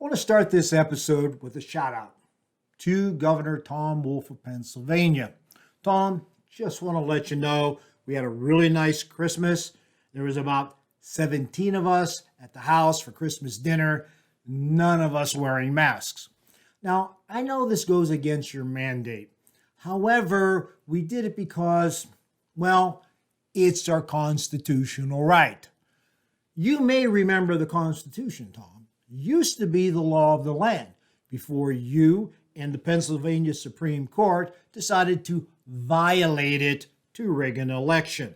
want to start this episode with a shout out to Governor Tom Wolf of Pennsylvania. Tom, just want to let you know we had a really nice Christmas. There was about 17 of us at the house for Christmas dinner, none of us wearing masks. Now, I know this goes against your mandate. However, we did it because, well, it's our constitutional right. You may remember the Constitution, Tom. Used to be the law of the land before you and the Pennsylvania Supreme Court decided to violate it to rig an election.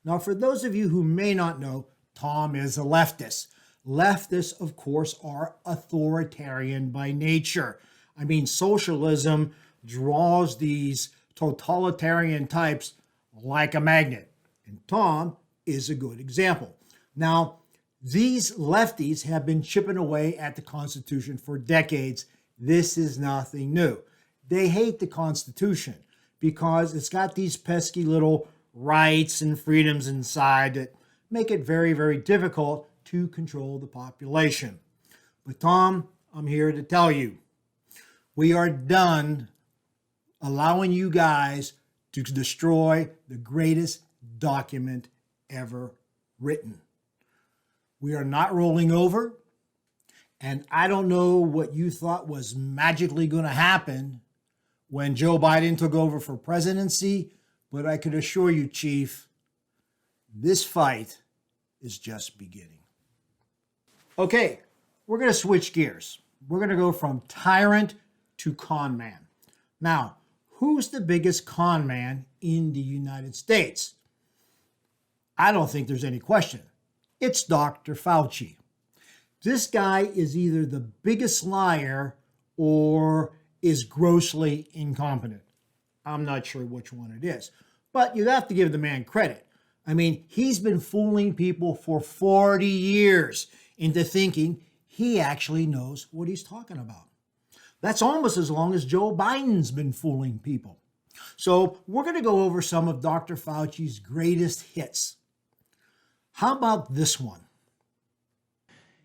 Now, for those of you who may not know, Tom is a leftist. Leftists, of course, are authoritarian by nature. I mean, socialism draws these totalitarian types like a magnet. And Tom is a good example. Now, these lefties have been chipping away at the Constitution for decades. This is nothing new. They hate the Constitution because it's got these pesky little rights and freedoms inside that make it very, very difficult to control the population. But Tom, I'm here to tell you, we are done allowing you guys to destroy the greatest document ever written. We are not rolling over, and I don't know what you thought was magically going to happen when Joe Biden took over for presidency, but I could assure you, Chief, this fight is just beginning. Okay, we're going to switch gears. We're going to go from tyrant to con man. Now, who's the biggest con man in the United States? I don't think there's any question. It's Dr. Fauci. This guy is either the biggest liar or is grossly incompetent. I'm not sure which one it is, but you have to give the man credit. I mean, he's been fooling people for 40 years into thinking he actually knows what he's talking about. That's almost as long as Joe Biden's been fooling people. So we're going to go over some of Dr. Fauci's greatest hits. How about this one?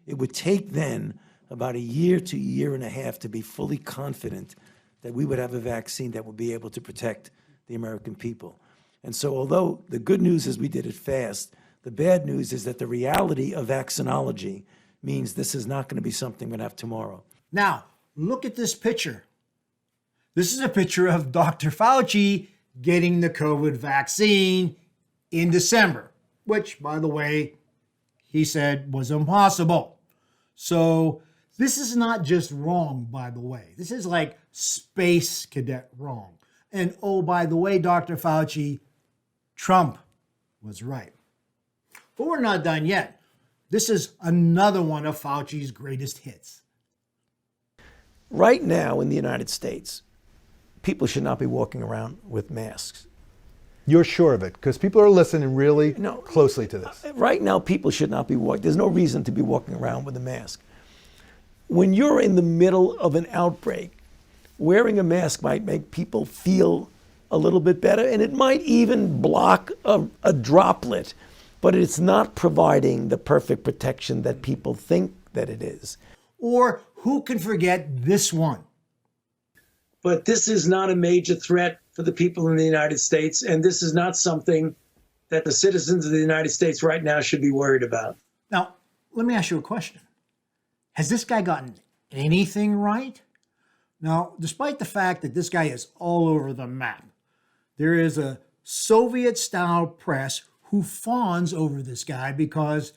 It would take then about a year to a year and a half to be fully confident that we would have a vaccine that would be able to protect the American people. And so although the good news is we did it fast, the bad news is that the reality of vaccinology means this is not going to be something we're going to have tomorrow. Now, look at this picture. This is a picture of Dr. Fauci getting the COVID vaccine in December, which, by the way, he said was impossible. So this is not just wrong, by the way. This is like space cadet wrong. And oh, by the way, Dr. Fauci, Trump was right. But we're not done yet. This is another one of Fauci's greatest hits. Right now in the United States, people should not be walking around with masks. You're sure of it? Because people are listening really closely to this. Right now, people should not be walking. There's no reason to be walking around with a mask. When you're in the middle of an outbreak, wearing a mask might make people feel a little bit better, and it might even block a droplet, but it's not providing the perfect protection that people think that it is. Or who can forget this one? But this is not a major threat for the people in the United States, and this is not something that the citizens of the United States right now should be worried about. Now, let me ask you a question. Has this guy gotten anything right? Now, despite the fact that this guy is all over the map, there is a Soviet-style press who fawns over this guy because,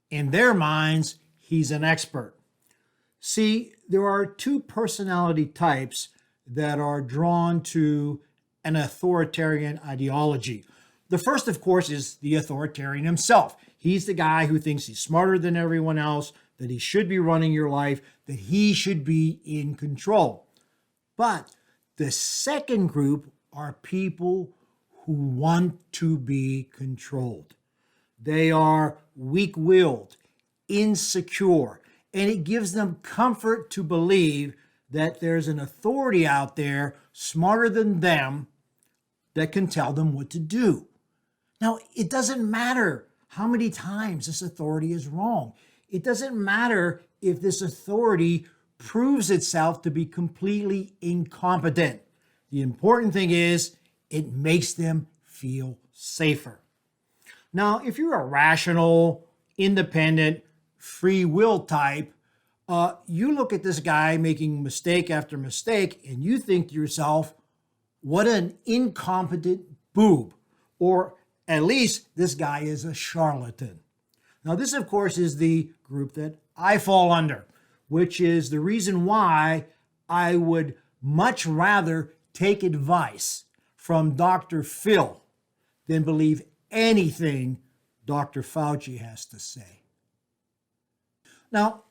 in their minds, he's an expert. See, there are two personality types that are drawn to an authoritarian ideology. The first, of course, is the authoritarian himself. He's the guy who thinks he's smarter than everyone else, that he should be running your life, that he should be in control. But the second group are people who want to be controlled. They are weak-willed, insecure, and it gives them comfort to believe that there's an authority out there smarter than them that can tell them what to do. Now, it doesn't matter how many times this authority is wrong. It doesn't matter if this authority proves itself to be completely incompetent. The important thing is it makes them feel safer. Now, if you're a rational, independent, free will type, you look at this guy making mistake after mistake and you think to yourself, what an incompetent boob. Or at least this guy is a charlatan. Now, this, of course, is the group that I fall under, which is the reason why I would much rather take advice from Dr. Phil than believe anything Dr. Fauci has to say. Now,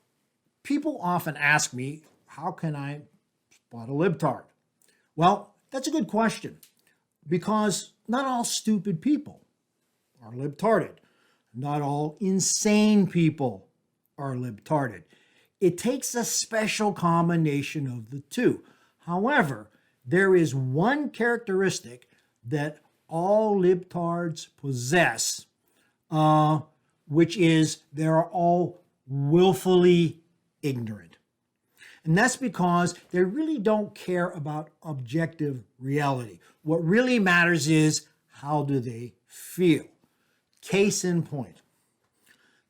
people often ask me, how can I spot a libtard? Well, that's a good question, because not all stupid people are libtarded. Not all insane people are libtarded. It takes a special combination of the two. However, there is one characteristic that all libtards possess, which is they are all willfully ignorant. And that's because they really don't care about objective reality. What really matters is, how do they feel? Case in point,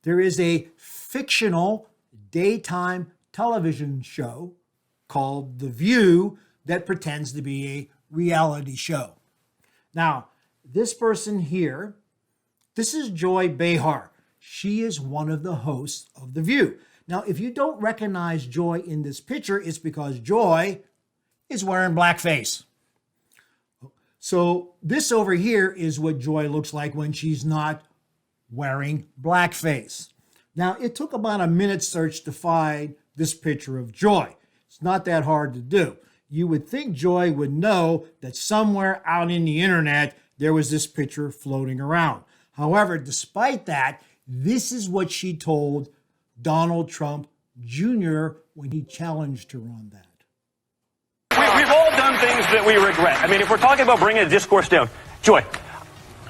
there is a fictional daytime television show called The View that pretends to be a reality show. Now, this person here, this is Joy Behar. She is one of the hosts of The View. Now, if you don't recognize Joy in this picture, it's because Joy is wearing blackface. So this over here is what Joy looks like when she's not wearing blackface. Now, it took about a minute search to find this picture of Joy. It's not that hard to do. You would think Joy would know that somewhere out in the internet, there was this picture floating around. However, despite that, this is what she told Donald Trump Jr. when he challenged her on that. We've all done things that we regret. I mean, if we're talking about bringing the discourse down, Joy,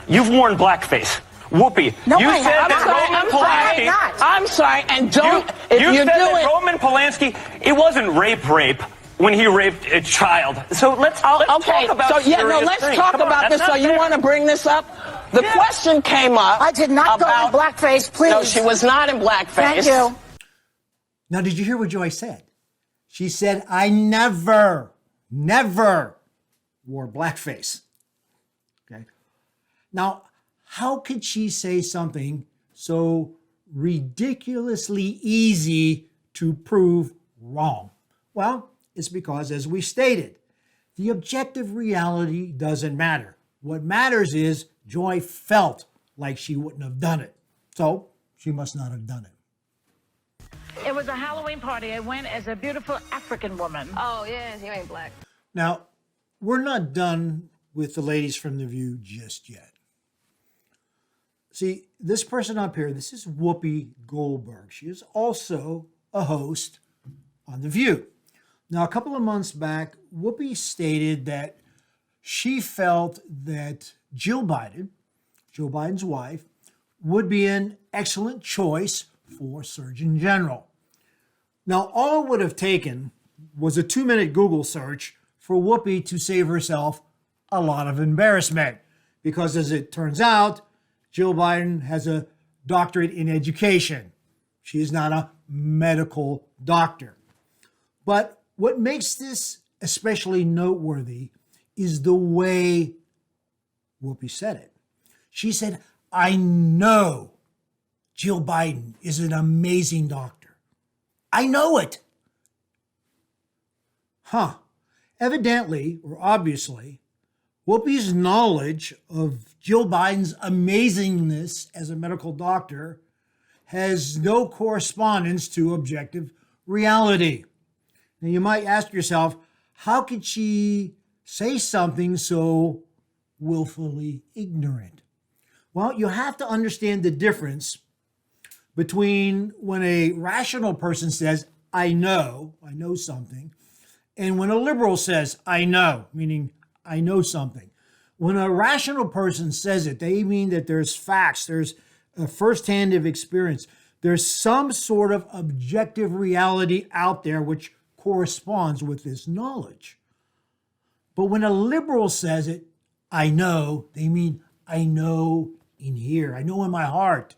you've worn blackface. WHOOPI, No, you I said haven't. that Roman Polanski. I'm sorry, and don't. If You you said do that it, Roman Polanski, it wasn't rape when he raped a child. So let's okay. talk about So yeah, no, serious let's things. talk Come on, about that's this. So not you fair. want to bring this up? The question came up. I did not go in blackface, please. No, she was not in blackface. Thank you. Now, did you hear what Joy said? She said, I never wore blackface. Okay. Now, how could she say something so ridiculously easy to prove wrong? Well, it's because, as we stated, the objective reality doesn't matter. What matters is Joy felt like she wouldn't have done it. So she must not have done it. It was a Halloween party. I went as a beautiful African woman. Oh, yeah, you ain't black. Now, we're not done with the ladies from The View just yet. See, this person up here, this is Whoopi Goldberg. She is also a host on The View. Now, a couple of months back, Whoopi stated that she felt that Jill Biden, Joe Biden's wife, would be an excellent choice for Surgeon General. Now, all it would have taken was a 2-minute Google search for Whoopi to save herself a lot of embarrassment. Because as it turns out, Jill Biden has a doctorate in education. She is not a medical doctor. But what makes this especially noteworthy is the way Whoopi said it. She said, I know Jill Biden is an amazing doctor. I know it. Evidently, or obviously, Whoopi's knowledge of Jill Biden's amazingness as a medical doctor has no correspondence to objective reality. Now, you might ask yourself, how could she say something so willfully ignorant? Well, you have to understand the difference between when a rational person says, I know something, and when a liberal says, I know, meaning I know something. When a rational person says it, they mean that there's facts, there's a firsthand of experience. There's some sort of objective reality out there which corresponds with this knowledge. But when a liberal says it, I know, they mean I know in here, I know in my heart.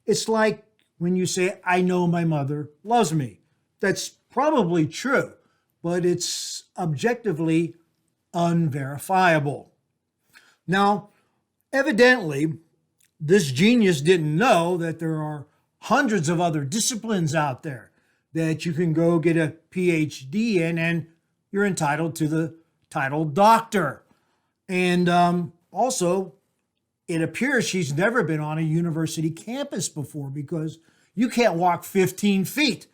It's like when you say, I know my mother loves me. That's probably true, but it's objectively unverifiable. Now, evidently, this genius didn't know that there are hundreds of other disciplines out there that you can go get a PhD in, and you're entitled to the title doctor. And also, it appears she's never been on a university campus before, because you can't walk 15 feet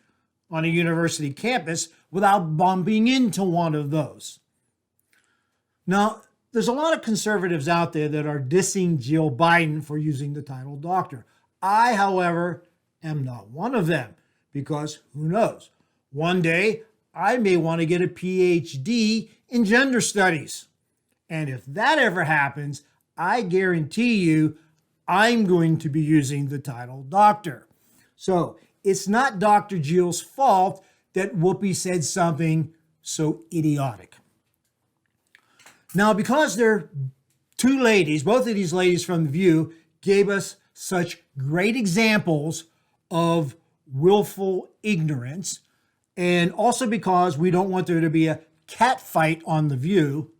on a university campus without bumping into one of those. Now, there's a lot of conservatives out there that are dissing Jill Biden for using the title doctor. I, however, am not one of them, because who knows? One day, I may want to get a PhD in gender studies. And if that ever happens, I guarantee you I'm going to be using the title doctor. So it's not Dr. Jill's fault that WHOOPI said something so idiotic. Now, because they're two ladies, both of these ladies from The View gave us such great examples of willful ignorance, and also because we don't want there to be a cat fight on The View.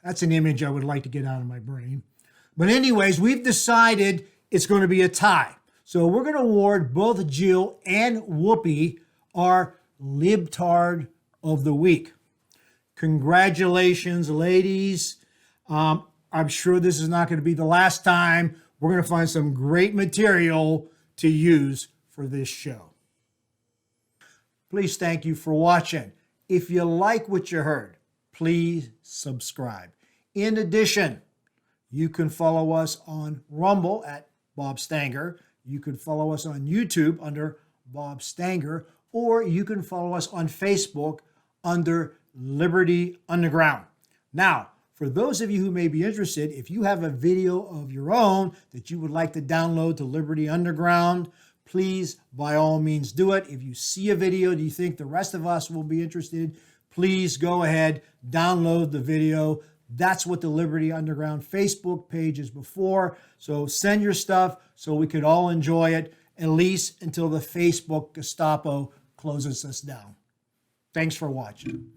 That's an image I would like to get out of my brain. But anyways, we've decided it's going to be a tie. So we're going to award both Jill and WHOOPI our LIBTARD of the week. Congratulations, ladies. I'm sure this is not going to be the last time. We're going to find some great material to use for this show. Please thank you for watching. If you like what you heard, please subscribe. In addition, you can follow us on Rumble at Bob Stanger. You can follow us on YouTube under Bob Stanger, or you can follow us on Facebook under Liberty Underground. Now, for those of you who may be interested, if you have a video of your own that you would like to download to Liberty Underground, please, by all means, do it. If you see a video that you think the rest of us will be interested, please go ahead, download the video. That's what the Liberty Underground Facebook page is before. So send your stuff so we could all enjoy it, at least until the Facebook Gestapo closes us down. Thanks for watching.